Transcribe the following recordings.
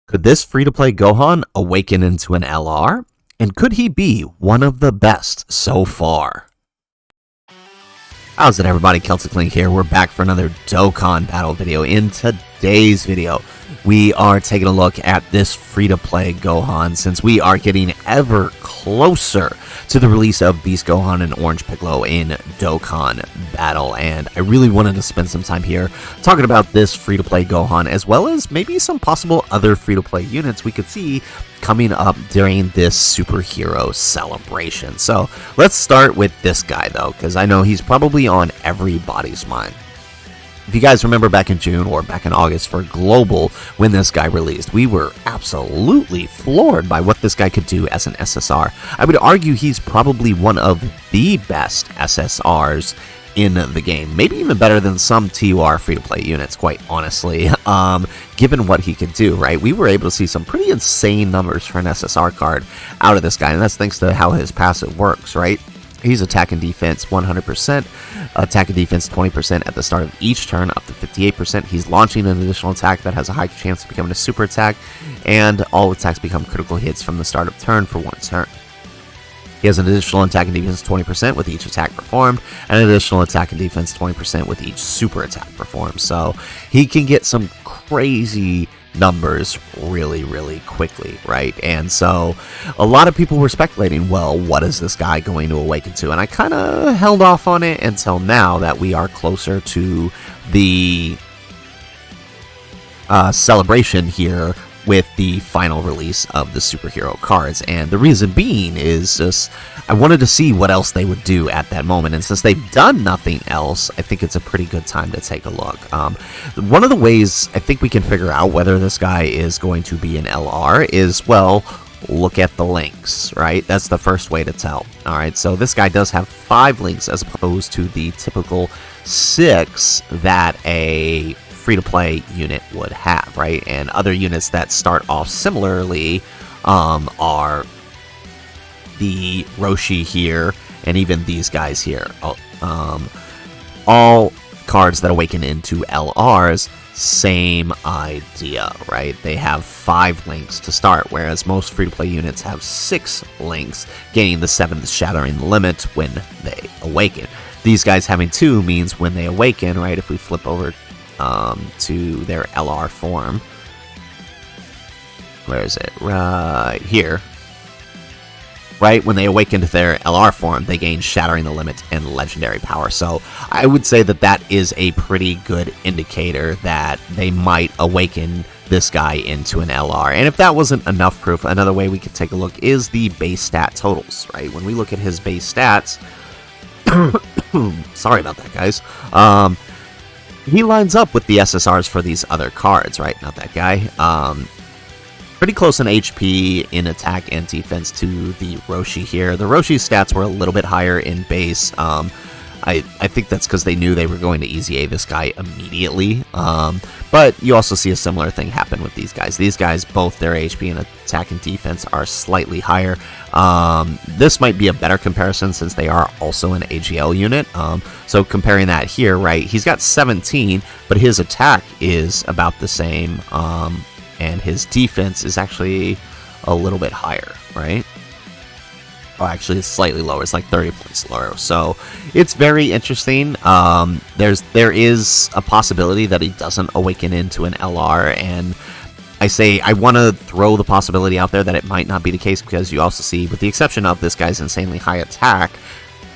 Could this free-to-play Gohan awaken into an LR? And could he be one of the best so far? How's it, everybody? Celtic Link here. We're back for another Dokkan battle video. In today's video, we are taking a look at this free-to-play Gohan, since we are getting ever closer to the release of Beast Gohan and Orange Piccolo in Dokkan Battle. And I really wanted to spend some time here talking about this free-to-play Gohan, as well as maybe some possible other free-to-play units we could see coming up during this superhero celebration. So let's start with this guy, though, because I know he's probably on everybody's mind. If you guys remember back in June or back in August for Global, when this guy released, we were absolutely floored by what this guy could do as an SSR. I would argue he's probably one of the best SSRs in the game, maybe even better than some TUR free-to-play units, quite honestly, given what he could do, right? We were able to see some pretty insane numbers for an SSR card out of this guy, and that's thanks to how his passive works, right? He's attack and defense 100%, attack and defense 20% at the start of each turn, up to 58%. He's launching an additional attack that has a high chance of becoming a super attack, and all attacks become critical hits from the start of turn for one turn. He has an additional attack and defense 20% with each attack performed, and an additional attack and defense 20% with each super attack performed. So he can get some crazy numbers really quickly, right? And so a lot of people were speculating, well, what is this guy going to awaken to? And I kind of held off on it until now that we are closer to the celebration here with the final release of the superhero cards. And the reason being is just I wanted to see what else they would do at that moment, and since they've done nothing else, I think it's a pretty good time to take a look. One of the ways I think we can figure out whether this guy is going to be an LR is, well, look at the links, right? That's the first way to tell. Alright, so this guy does have 5 links as opposed to the typical 6 that a free-to-play unit would have, right? And other units that start off similarly are the Roshi here, and even these guys here. All cards that awaken into LRs, same idea, right? They have 5 links to start, whereas most free-to-play units have 6 links, gaining the 7th shattering the limit when they awaken. These guys having 2 means when they awaken, right? If we flip over to their LR form, where is it? Right here. Right, when they awaken to their LR form, they gain Shattering the Limit and Legendary Power. So I would say that that is a pretty good indicator that they might awaken this guy into an LR. And if that wasn't enough proof, another way we could take a look is the base stat totals, right? When we look at his base stats, sorry about that, guys, he lines up with the SSRs for these other cards, right? Not that guy. Pretty close in HP, in attack and defense to the Roshi here. The Roshi's stats were a little bit higher in base. I think that's because they knew they were going to Easy A this guy immediately. But you also see a similar thing happen with these guys. These guys, both their HP and attack and defense are slightly higher. This might be a better comparison since they are also an AGL unit. So comparing that here, right, he's got 17, but his attack is about the same. And his defense is actually a little bit higher, right? Oh, actually, it's slightly lower. It's like 30 points lower. So it's very interesting. There is a possibility that he doesn't awaken into an LR, and I want to throw the possibility out there that it might not be the case, because you also see, with the exception of this guy's insanely high attack,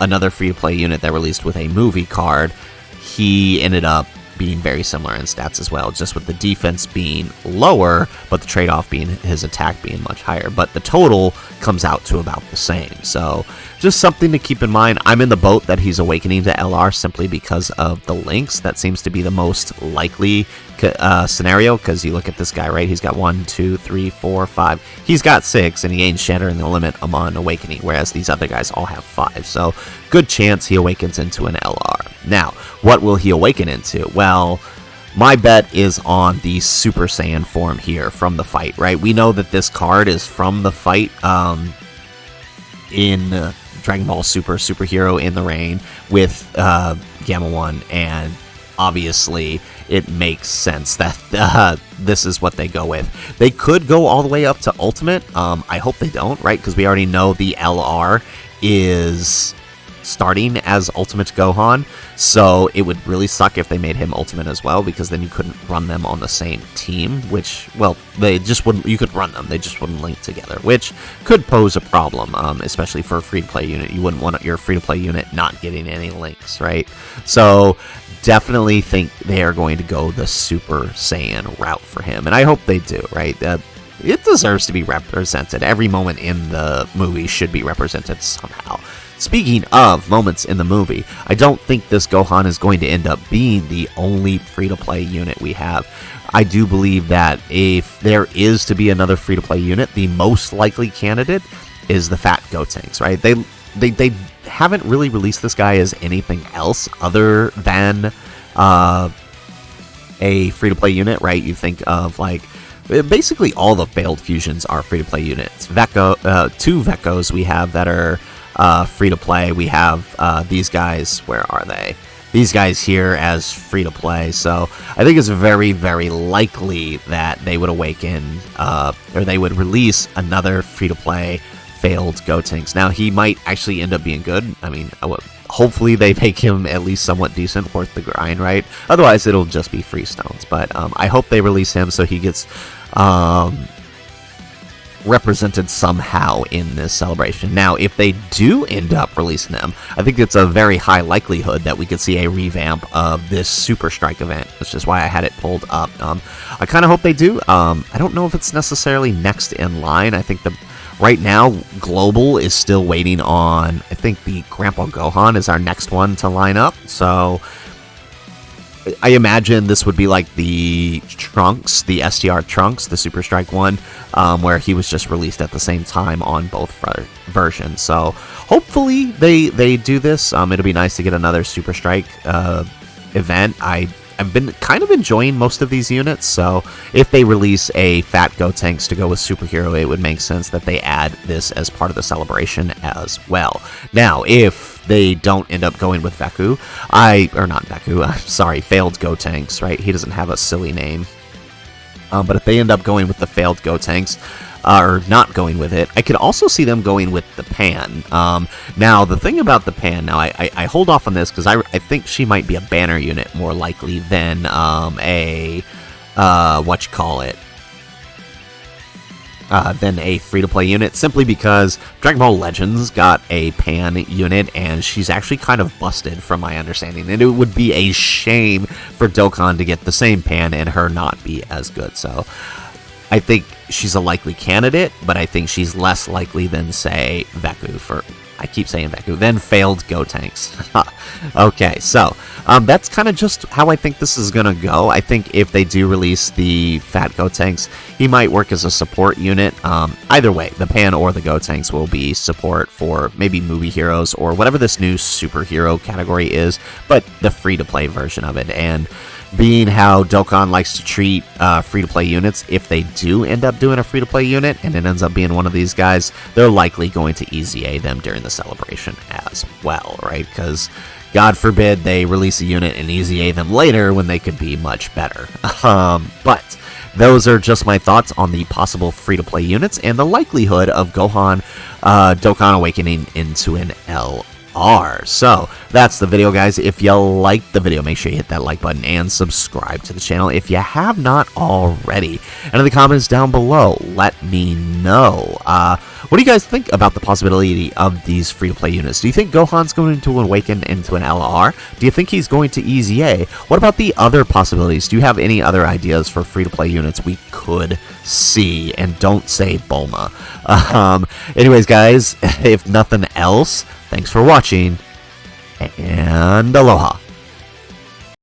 another free-to-play unit that released with a movie card, he ended up being very similar in stats as well, just with the defense being lower, but the trade-off being his attack being much higher. But the total comes out to about the same. So just something to keep in mind. I'm in the boat that he's awakening to LR simply because of the links. That seems to be the most likely scenario, because you look at this guy, right? He's got 1, 2, 3, 4, 5. He's got 6, and he gains Shattering the Limit on awakening, whereas these other guys all have 5. So good chance he awakens into an LR. Now, what will he awaken into? Well, my bet is on the Super Saiyan form here from the fight, right? We know that this card is from the fight in Dragon Ball Superhero in the Rain with Gamma 1, and obviously it makes sense that this is what they go with. They could go all the way up to Ultimate. I hope they don't, right? Because we already know the LR is starting as Ultimate Gohan, so it would really suck if they made him Ultimate as well, because then you couldn't run them on the same team, which, well, they just wouldn't, you could run them, they just wouldn't link together, which could pose a problem, especially for a free-to-play unit. You wouldn't want your free-to-play unit not getting any links, right? So definitely think they are going to go the Super Saiyan route for him, and I hope they do, right? It deserves to be represented. Every moment in the movie should be represented somehow. Speaking of moments in the movie, I don't think this Gohan is going to end up being the only free-to-play unit we have. I do believe that if there is to be another free-to-play unit, the most likely candidate is the Fat Gotenks, right? They haven't really released this guy as anything else other than a free-to-play unit, right? You think of, like, basically all the failed fusions are free-to-play units. Two Vekos we have that are free-to-play. We have these guys, where are they? These guys here as free-to-play, so I think it's very, very likely that they would awaken, or they would release another free-to-play failed Gotenks. Now, he might actually end up being good. I mean, hopefully they make him at least somewhat decent, worth the grind, right? Otherwise, it'll just be free stones, but I hope they release him so he gets represented somehow in this celebration. Now, if they do end up releasing them, I think it's a very high likelihood that we could see a revamp of this Super Strike event, which is why I had it pulled up. I kind of hope they do. I don't know if it's necessarily next in line. I think right now, Global is still waiting on, I think the Grandpa Gohan is our next one to line up, so I imagine this would be like the Trunks, the STR Trunks, the Super Strike one, where he was just released at the same time on both versions. So hopefully they do this. It'll be nice to get another Super Strike event. I've been kind of enjoying most of these units, so if they release a Fat Gotenks to go with Superhero, it would make sense that they add this as part of the celebration as well. Now, if they don't end up going with Veku, failed Gotenks, right? He doesn't have a silly name. But if they end up going with the failed Gotenks, or not going with it, I could also see them going with the Pan. Now, the thing about the Pan, now I hold off on this because I think she might be a banner unit more likely than than a free-to-play unit, simply because Dragon Ball Legends got a Pan unit, and she's actually kind of busted from my understanding, and it would be a shame for Dokkan to get the same Pan and her not be as good. So I think she's a likely candidate, but I think she's less likely than, say, Veku than failed Gotenks. Okay, so that's kind of just how I think this is going to go. I think if they do release the Fat Gotenks, he might work as a support unit. Either way, the Pan or the Gotenks will be support for maybe movie heroes or whatever this new superhero category is, but the free-to-play version of it. And being how Dokkan likes to treat free-to-play units, if they do end up doing a free-to-play unit and it ends up being one of these guys, they're likely going to easy A them during the celebration as well, right? Because God forbid they release a unit and easy A them later when they could be much better. But those are just my thoughts on the possible free-to-play units and the likelihood of Dokkan awakening into an LR. So that's the video, guys. If you liked the video, make sure you hit that like button and subscribe to the channel if you have not already. And in the comments down below, let me know. What do you guys think about the possibility of these free-to-play units? Do you think Gohan's going to awaken into an LR? Do you think he's going to easy A? What about the other possibilities? Do you have any other ideas for free-to-play units we could see? And don't say Bulma. Anyways, guys, if nothing else, thanks for watching, and aloha.